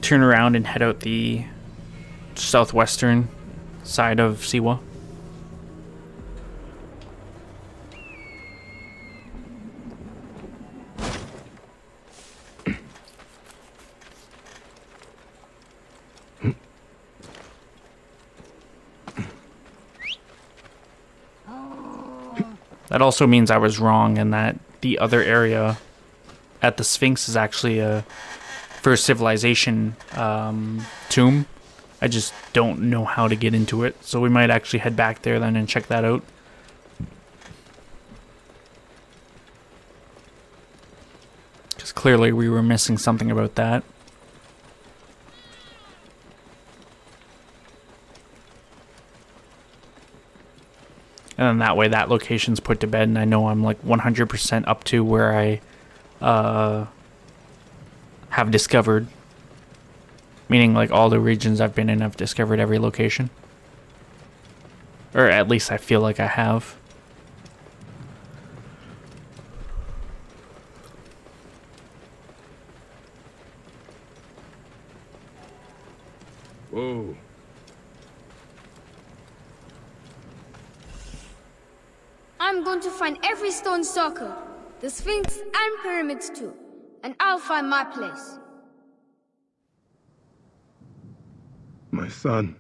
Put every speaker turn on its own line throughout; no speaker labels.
turn around and head out the southwestern side of Siwa. That also means I was wrong and that the other area at the Sphinx is actually a first civilization tomb. I just don't know how to get into it, so we might actually head back there then and check that out. Because clearly we were missing something about that. And then that way that location's put to bed and I know I'm like 100% up to where I have discovered. Meaning like all the regions I've been in, I've discovered every location. Or at least I feel like I have.
Whoa.
I'm going to find every stone circle, the Sphinx and pyramids too, and I'll find my place.
My son.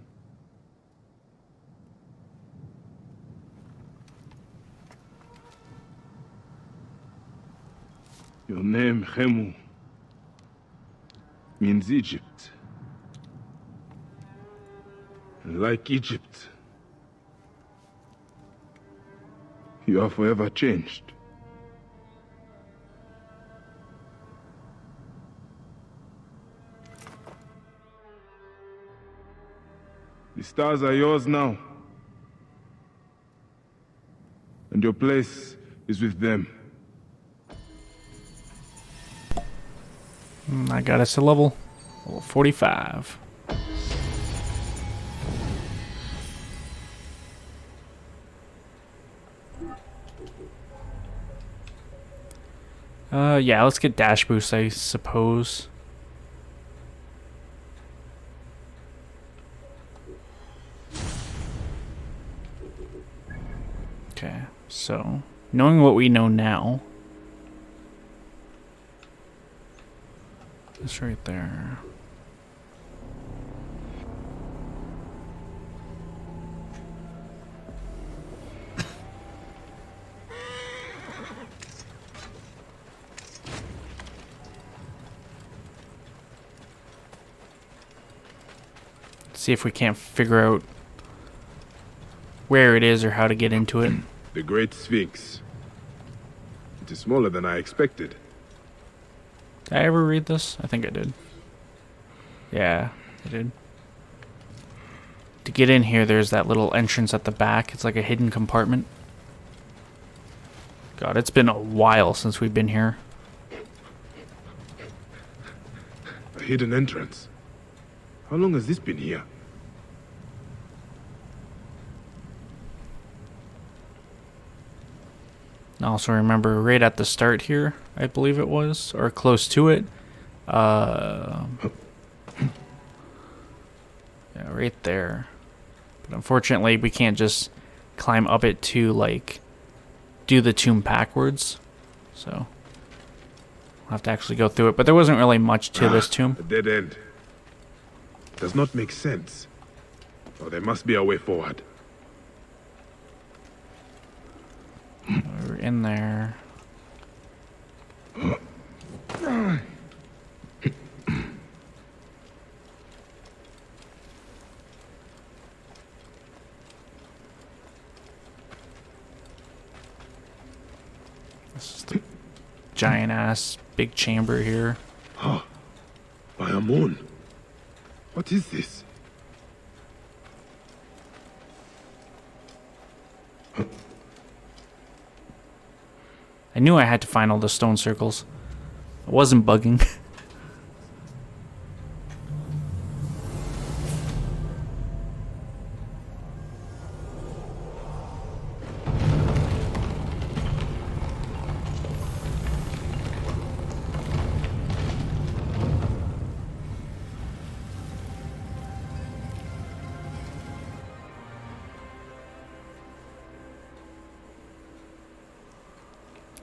Your name, Khemu, means Egypt. And like Egypt, you are forever changed. The stars are yours now. And your place is with them.
I got us to level 45. Yeah, let's get dash boost, I suppose. Okay, so knowing what we know now, it's right there. See if we can't figure out where it is or how to get into it.
The Great Sphinx. It is smaller than I expected.
Did I ever read this? I think I did. Yeah, I did. To get in here, there's that little entrance at the back. It's like a hidden compartment. God, it's been a while since we've been here.
A hidden entrance. How long has this been here?
I also remember right at the start here, I believe it was, or close to it. Yeah, right there. But unfortunately, we can't just climb up it to, like, do the tomb backwards. So, we'll have to actually go through it. But there wasn't really much to this tomb.
A dead end. Does not make sense. Oh, there must be a way forward.
We're in there. This is the giant ass big chamber here.
Huh. By a moon. What is this?
I knew I had to find all the stone circles. I wasn't bugging.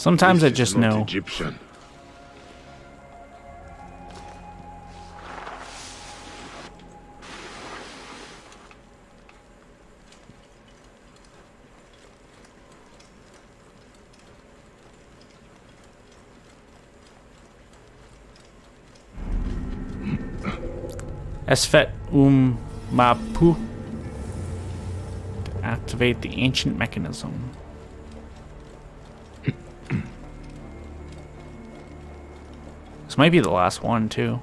Sometimes
This
I just
is not
know.
Egyptian.
Esfet Mapu. Activate the ancient mechanism. This might be the last one, too.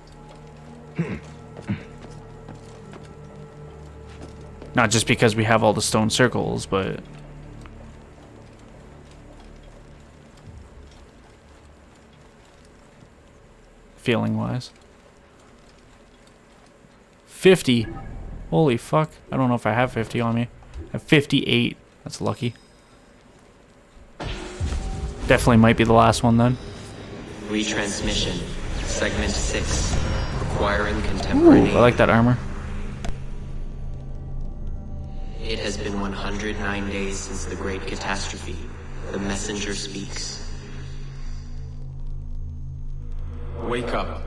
Not just because we have all the stone circles, but... feeling-wise. 50. Holy fuck. I don't know if I have 50 on me. I have 58. That's lucky. Definitely might be the last one then.
Retransmission. Segment 6. Requiring contemporary.
Ooh, I like that armor.
It has been 109 days since the Great Catastrophe. The messenger speaks.
Wake up.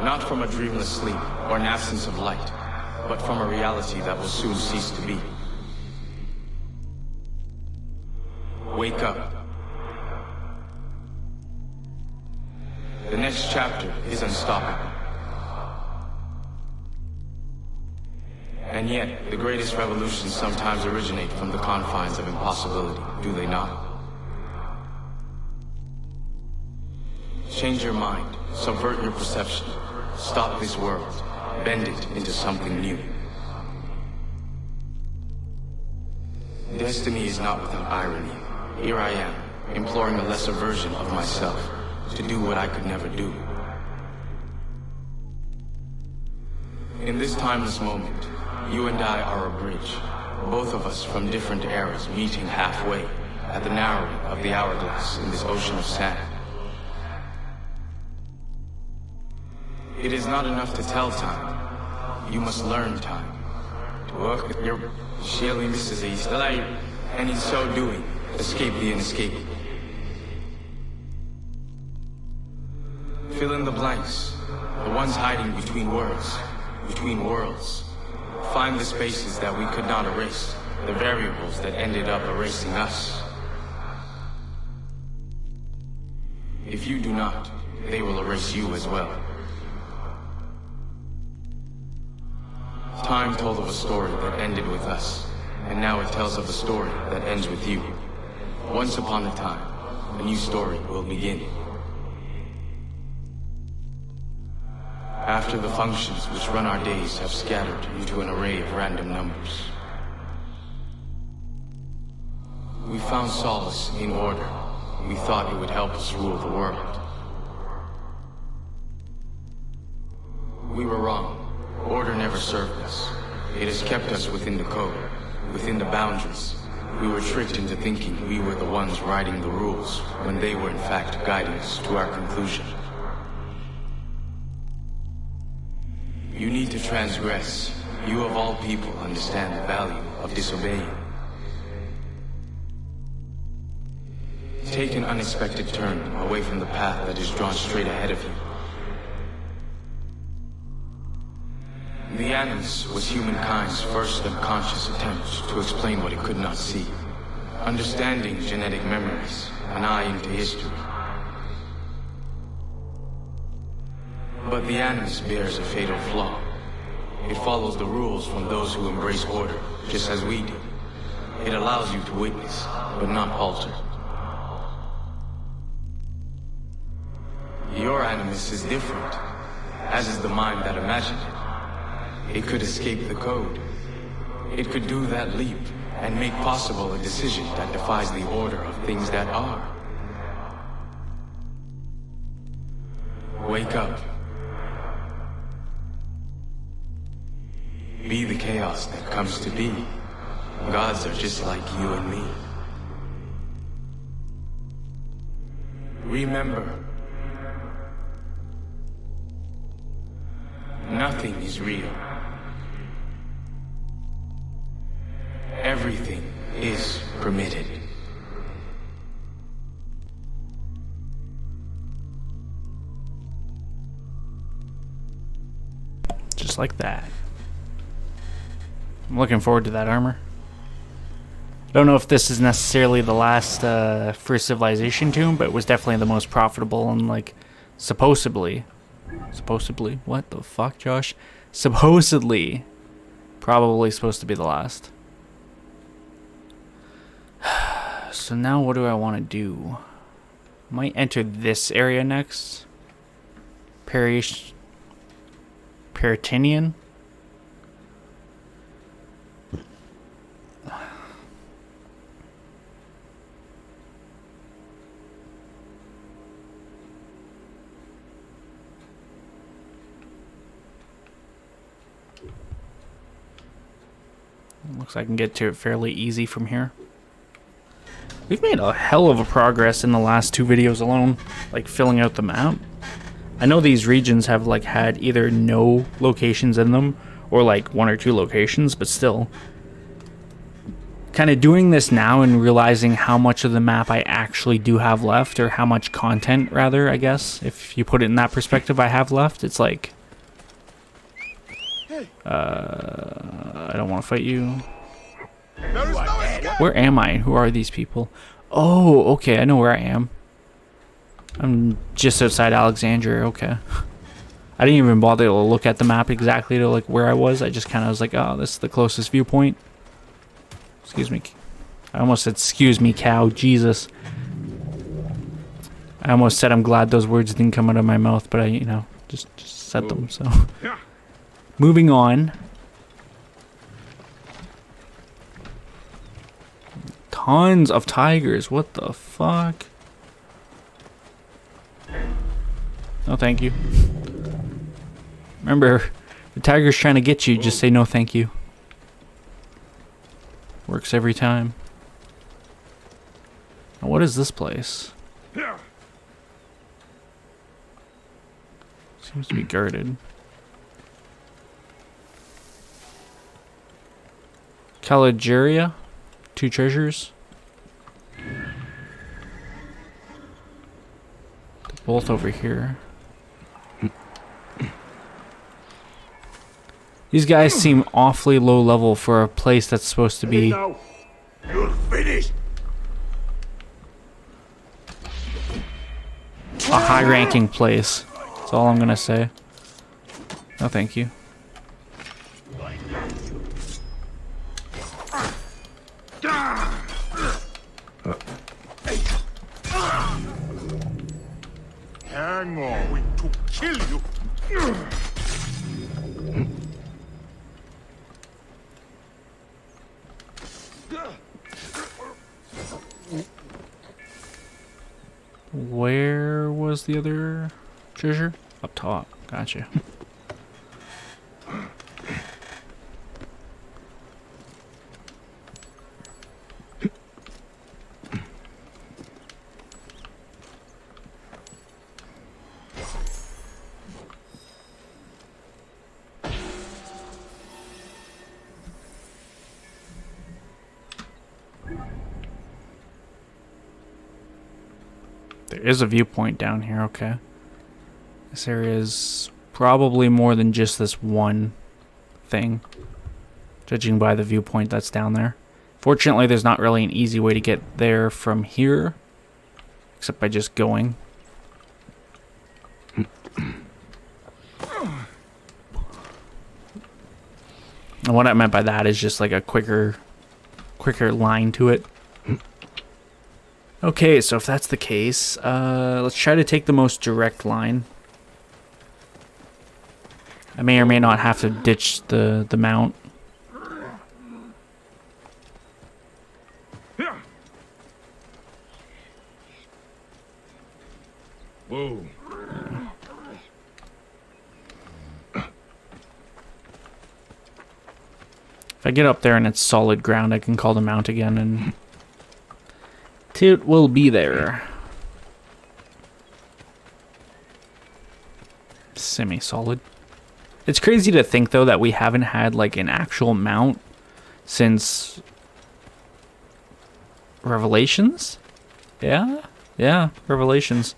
Not from a dreamless sleep or an absence of light, but from a reality that will soon cease to be. Wake up. The next chapter is unstoppable. And yet, the greatest revolutions sometimes originate from the confines of impossibility, do they not? Change your mind, subvert your perception, stop this world, bend it into something new. Destiny is not without irony. Here I am, imploring a lesser version of myself to do what I could never do. In this timeless moment, you and I are a bridge, both of us from different eras meeting halfway at the narrowing of the hourglass in this ocean of sand. It is not enough to tell time. You must learn time. To work with your surely misses a still and in so doing, escape the inescapable. Fill in the blanks, the ones hiding between words, between worlds. Find the spaces that we could not erase, the variables that ended up erasing us. If you do not, they will erase you as well. Time told of a story that ended with us, and now it tells of a story that ends with you. Once upon a time, a new story will begin. After the functions which run our days have scattered into an array of random numbers, we found solace in order. We thought it would help us rule the world. We were wrong. Order never served us. It has kept us within the code, within the boundaries. We were tricked into thinking we were the ones writing the rules, when they were in fact guiding us to our conclusion. You need to transgress. You of all people understand the value of disobeying. Take an unexpected turn away from the path that is drawn straight ahead of you. The Animus was humankind's first unconscious attempt to explain what it could not see. Understanding genetic memories, an eye into history. But the Animus bears a fatal flaw. It follows the rules from those who embrace order, just as we do. It allows you to witness, but not alter. Your Animus is different, as is the mind that imagined it. It could escape the code. It could do that leap and make possible a decision that defies the order of things that are. Wake up. Be the chaos that comes to be. Gods are just like you and me. Remember, nothing is real. Everything is permitted.
Just like that. I'm looking forward to that armor. Don't know if this is necessarily the last First Civilization tomb, but it was definitely the most profitable and, like, supposedly, what the fuck, Josh? Supposedly, probably supposed to be the last. So now what do I want to do? Might enter this area next. Peritinian? Looks like I can get to it fairly easy from here. We've made a hell of a progress in the last 2 videos alone, like filling out the map. I know these regions have like had either no locations in them or like 1 or 2 locations, but still. Kind of doing this now and realizing how much of the map I actually do have left, or how much content rather, I guess, if you put it in that perspective, I have left. It's like, I don't want to fight you. Where am I? Who are these people? Oh, okay, I know where I am. I'm just outside Alexandria, okay. I didn't even bother to look at the map exactly to like where I was. I just kind of was like, oh, this is the closest viewpoint. Excuse me. I almost said, excuse me, cow. Jesus. I almost said I'm glad those words didn't come out of my mouth, but I, you know, just said them, so. Moving on. Tons of tigers. What the fuck? No, thank you. Remember, the tiger's trying to get you. Just say no, thank you. Works every time. Now, what is this place? Seems to be guarded. Caligeria? 2 treasures? They're both over here. These guys seem awfully low level for a place that's supposed to be...
You're finished.
a high-ranking place. That's all I'm gonna say. No, thank you.
Hang on, to kill you.
Where was the other treasure? Up top. Gotcha. There is a viewpoint down here, okay. This area is probably more than just this one thing, judging by the viewpoint that's down there. Fortunately, there's not really an easy way to get there from here, except by just going. And what I meant by that is just like a quicker line to it. Okay, so if that's the case, let's try to take the most direct line. I may or may not have to ditch the mount.
Whoa.
If I get up there and it's solid ground, I can call the mount again and it will be there. Semi-solid. It's crazy to think though that we haven't had like an actual mount since Revelations? Yeah? Yeah, Revelations.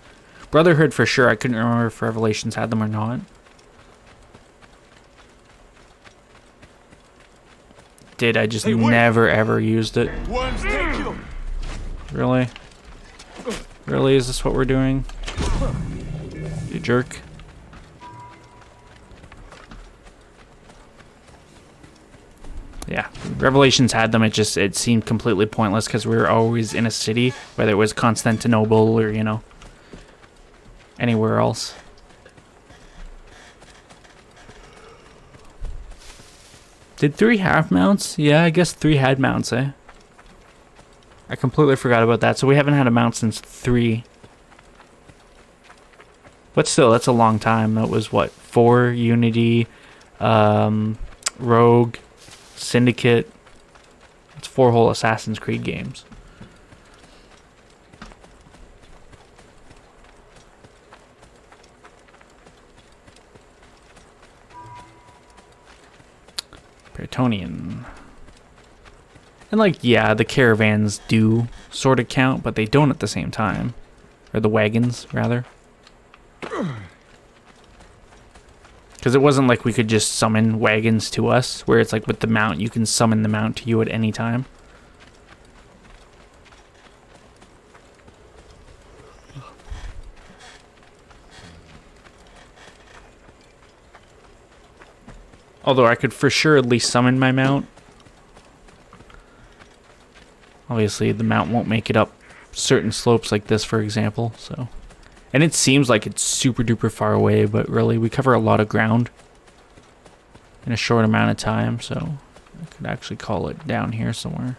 Brotherhood for sure. I couldn't remember if Revelations had them or not. Did I just never ever used it? Really? Really? Is this what we're doing? You jerk. Yeah, Revelations had them. It seemed completely pointless because we were always in a city, whether it was Constantinople or, you know, anywhere else. Did 3 have mounts? Yeah, I guess 3 had mounts, eh? I completely forgot about that. So we haven't had a mount since 3. But still, that's a long time. That was what? 4, Unity, Rogue, Syndicate. It's 4 whole Assassin's Creed games. Bretonnian. And like, yeah, the caravans do sort of count, but they don't at the same time. Or the wagons, rather. Because it wasn't like we could just summon wagons to us, where it's like with the mount, you can summon the mount to you at any time. Although I could for sure at least summon my mount. Obviously, the mount won't make it up certain slopes like this, for example, so... And it seems like it's super duper far away, but really, we cover a lot of ground in a short amount of time, so I could actually call it down here somewhere.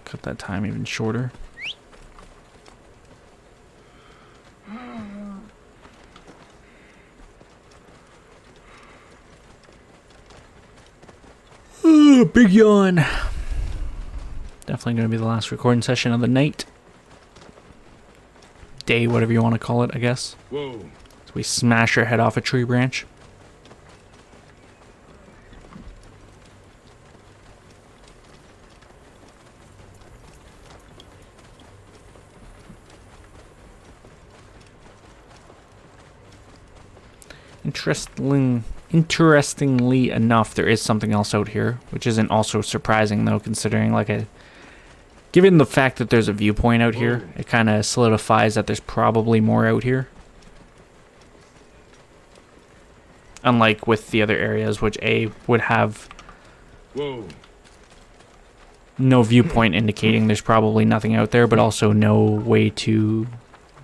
Cut that time even shorter. Big yawn. Definitely going to be the last recording session of the night. Day, whatever you want to call it, I guess.
Whoa.
So we smash our head off a tree branch. Interestingly enough, there is something else out here, which isn't also surprising though, considering given the fact that there's a viewpoint out here, it kind of solidifies that there's probably more out here. Unlike with the other areas, which would have no viewpoint indicating there's probably nothing out there, but also no way to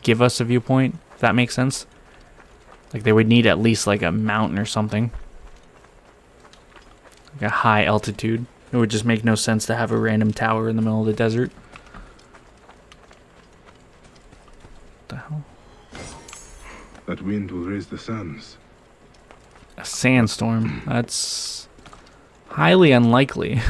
give us a viewpoint, if that makes sense. Like they would need at least like a mountain or something. Like a high altitude. It would just make no sense to have a random tower in the middle of the desert. What the hell?
That wind will raise the sands.
A sandstorm. That's highly unlikely.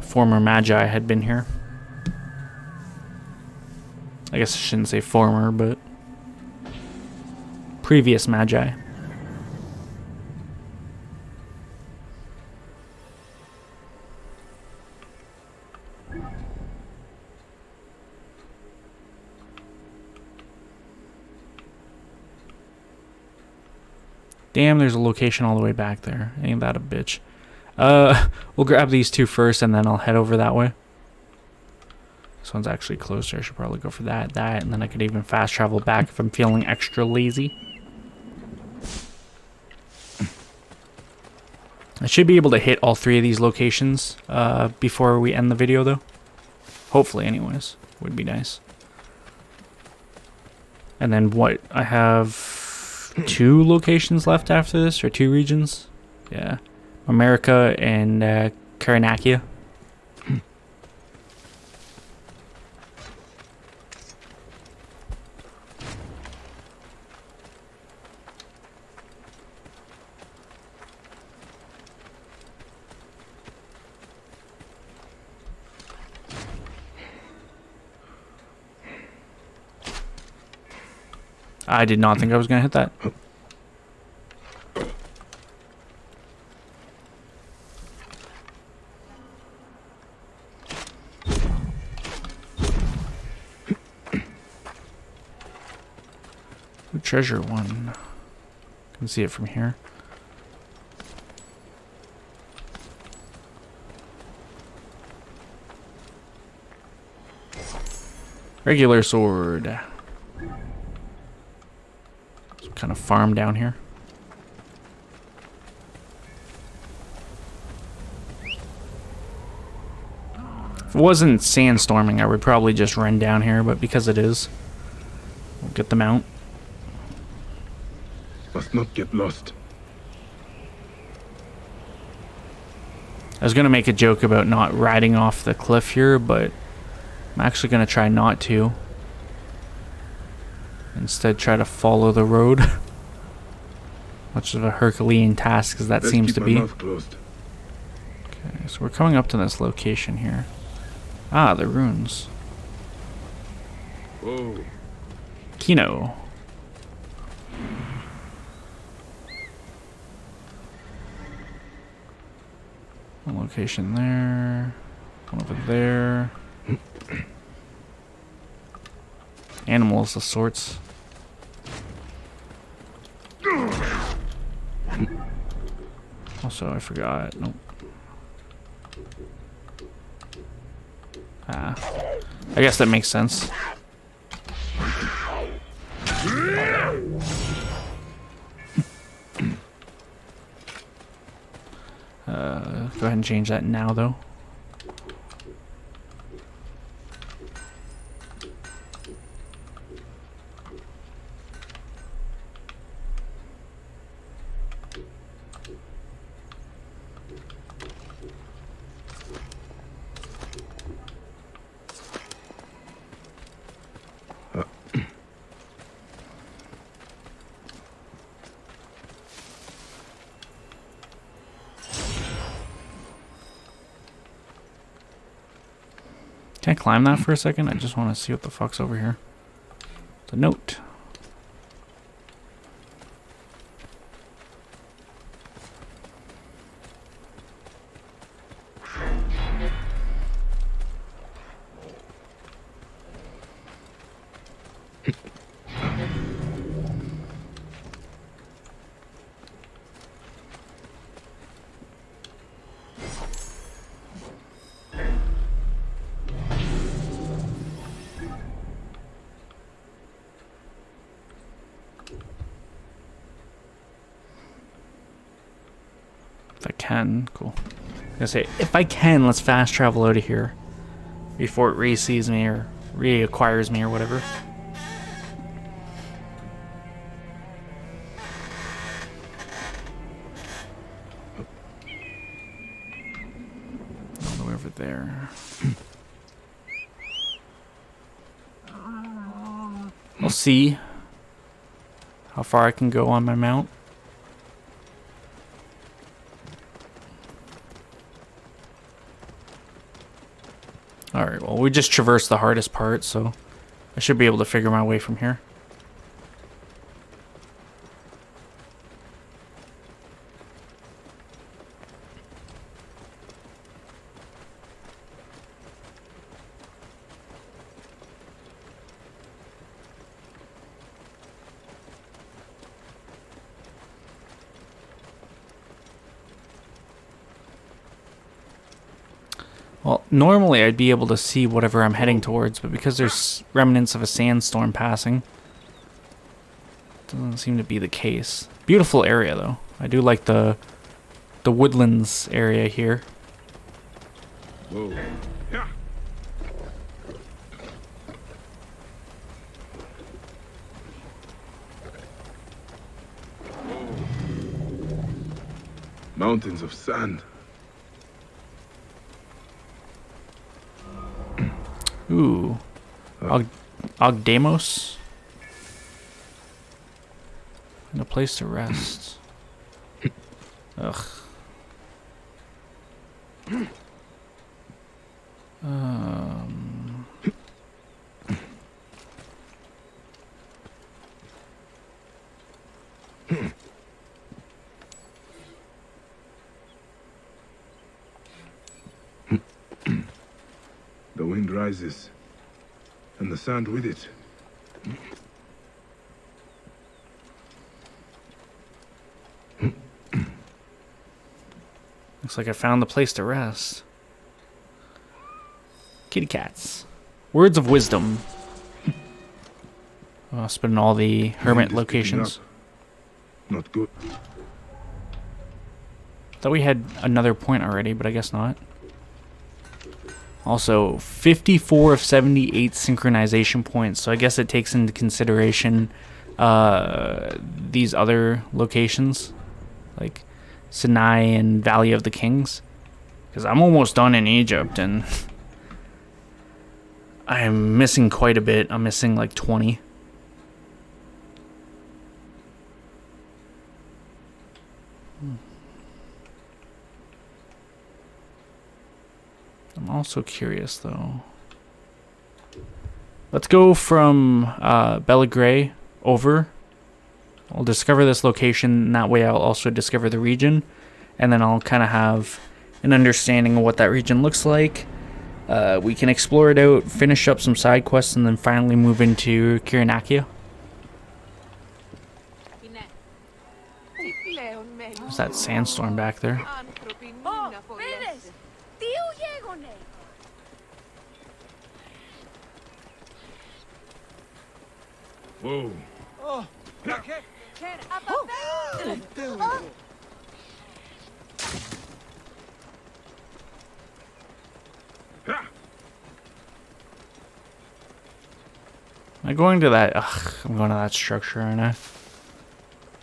Former Magi had been here. I guess I shouldn't say former, but previous Magi. Damn, there's a location all the way back there. Ain't that a bitch? We'll grab these 2 first, and then I'll head over that way. This one's actually closer. I should probably go for that, and then I could even fast travel back if I'm feeling extra lazy. I should be able to hit all 3 of these locations before we end the video, though. Hopefully, anyways. Would be nice. And then what? I have 2 locations left after this, or 2 regions? Yeah. America and Karanakia. I did not think I was going to hit that. Ooh, treasure 1. Can see it from here. Regular sword. Some kind of farm down here. If it wasn't sandstorming, I would probably just run down here, but because it is, we'll get the mount.
Must not get lost.
I was gonna make a joke about not riding off the cliff here, but I'm actually gonna try not to. Instead, try to follow the road. Much of a Herculean task as that
Best
seems
keep
to
my
be.
mouth closed.
Okay, so we're coming up to this location here. Ah, the runes.
Whoa.
Kino. One location there. One over there. Animals of sorts. Also, I forgot. Nope. Ah. I guess that makes sense. Go ahead and change that now, though. Can I climb that for a second? I just want to see what the fuck's over here. It's a note. If I can, cool. I was gonna say, if I can, let's fast travel out of here before it re-sees me or reacquires me or whatever. All the way over there. We'll see how far I can go on my mount. Alright, well, we just traversed the hardest part, so I should be able to figure my way from here. Well, normally I'd be able to see whatever I'm heading towards, but because there's remnants of a sandstorm passing, doesn't seem to be the case. Beautiful area, though. I do like the woodlands area here.
Whoa. Yeah. Mountains of sand.
Ooh. Ogdamos? And a place to rest. Ugh.
wind rises, and the sand with it.
Looks like I found the place to rest. Kitty cats. Words of wisdom. Oh, spin all the hermit
Wind is picking
locations.
up. Not good.
Thought we had another point already, but I guess not. Also, 54 of 78 synchronization points, so I guess it takes into consideration these other locations, like Sinai and Valley of the Kings. Because I'm almost done in Egypt, and I'm missing quite a bit. I'm missing like 20. I'm also curious, though. Let's go from Belgrade over. I'll discover this location, and that way I'll also discover the region. And then I'll kind of have an understanding of what that region looks like. We can explore it out, finish up some side quests, and then finally move into Kyrenaica. There's that sandstorm back there.
Whoa.
Am I going to that? Ugh, I'm going to that structure, aren't I?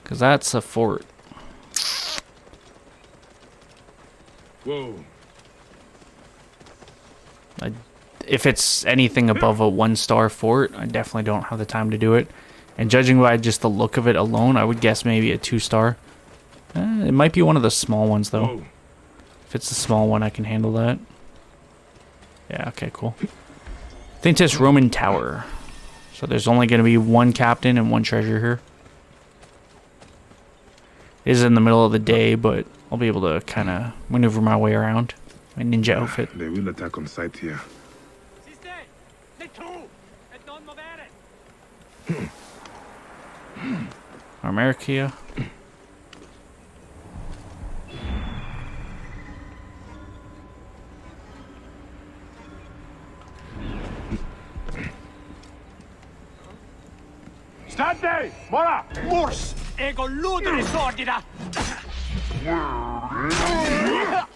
Because that's a fort.
Whoa.
If it's anything above a 1-star fort, I definitely don't have the time to do it. And judging by just the look of it alone, I would guess maybe a 2-star. It might be one of the small ones, though.
Whoa.
If it's a small one, I can handle that. Yeah, okay, cool. Thintis Roman Tower. So there's only going to be one captain and one treasure here. It is in the middle of the day, but I'll be able to kind of maneuver my way around. My ninja outfit.
They will attack on sight here.
America.
Stante! Mora!
Mors! Ego ludere sordida!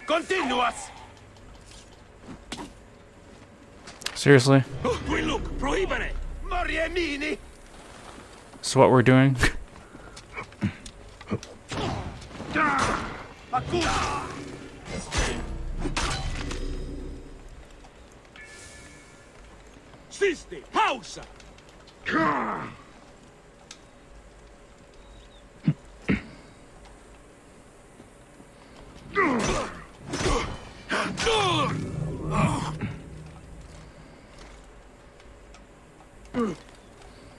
Continuas!
Seriously?
Qui look, prohibere! Moriemini!
That's what we're doing?
Accusa! Siste! Pausa!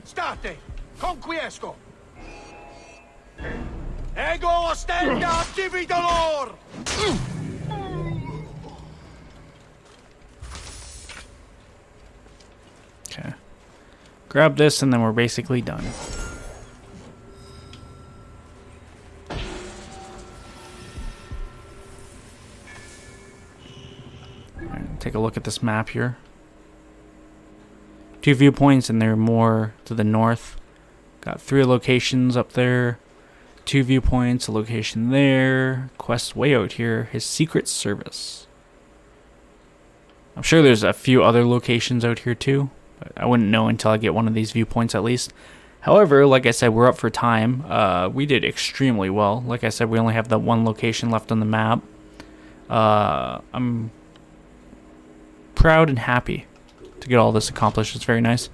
State! Conquiesco! Ego ostenda dividolor!
Okay. Grab this and then we're basically done. Alright, take a look at this map here. 2 viewpoints and they're more to the north. Got 3 locations up there. 2 viewpoints, a location there. Quest way out here. His Secret Service. I'm sure there's a few other locations out here too. But I wouldn't know until I get one of these viewpoints at least. However, like I said, we're up for time. We did extremely well. Like I said, we only have that one location left on the map. I'm proud and happy to get all this accomplished. It's very nice.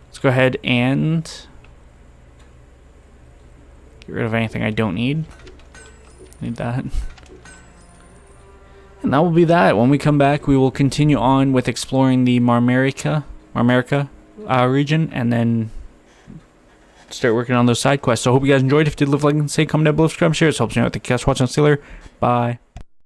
Let's go ahead and get rid of anything I don't need. Need that. And that will be that. When we come back, we will continue on with exploring the Marmarica region, and then start working on those side quests. So I hope you guys enjoyed. If you did, leave a like and say, comment down below, subscribe, share. It helps me out with the cast. Watch on Steeler. Bye.